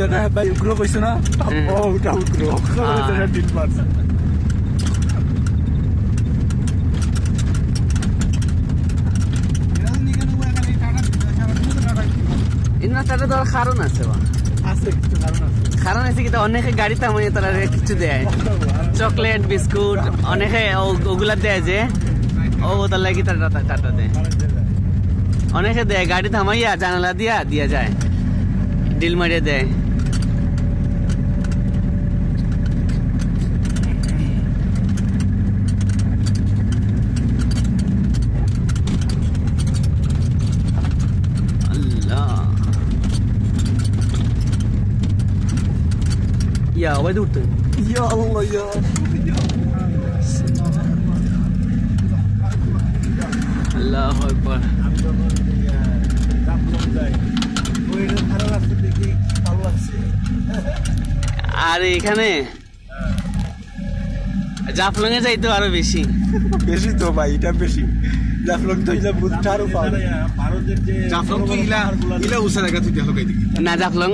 জায়গাটা ভাই উগ্র কইছে না ও ওটা উগ্র এটা ডিল মারছে ইন্না টাটা দেওয়ার কারণ আছে কারণ আছে কিন্তু অনেকে গাড়ি থামাই তারা কিছু দেয় চকলেট বিস্কুট অনেকে ওগুলা দেয় যে ও তার লাগি তারা টাটা দেয় অনেকে দেয় গাড়ি থামাইয়া জানালা দিয়া যায় ডিল মারিয়ে দেয় Ya, why do it? Ya Allah ya. Allahu Akbar. আর এখানে জাফলং এ যাইতো আরো বেশি তো ভাই এটা বেশি জাফলং তো ইলা বুঝারও পারে ভারতের যে জাফলং তো ইলা উসার জায়গা থেকে লোকাই দিকে না জাফলং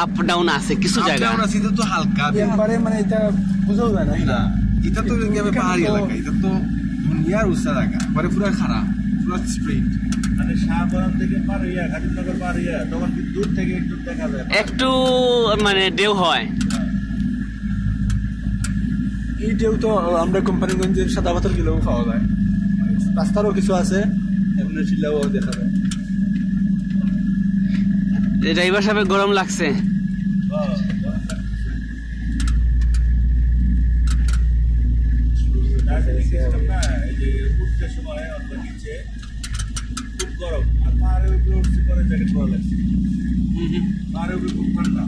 আপ ডাউন আছে কিছু জায়গা আপ ডাউন আছে তো হালকা একবারে মানে এটা বুঝাও যায় না এটা তো গেবে পাহাড়ি এলাকা এটা তো দুনিয়ার উসার জায়গা পরে পুরো খারাপ পুরো স্ট্রেট মানে শাহবাগ থেকে পার হইয়া গাজীনগর পার হইয়া তখন দূর থেকে একটু দেখা যায় একটু মানে ঢেউ হয় এই ঢেউ তো আমরা কোম্পানিগঞ্জের সাদাপাথর গেলেও পাওয়া যায় রাস্তারও কিছু আছে এমনি চিল্লাও দেখা যায় ড্রাইভার সাহেব গরম লাগছে খুব গরম আর পাহাড়ের উপরে উঠছে পরে জ্যাকেট পরা লাগছে পাহাড়ের উপরে খুব ঠান্ডা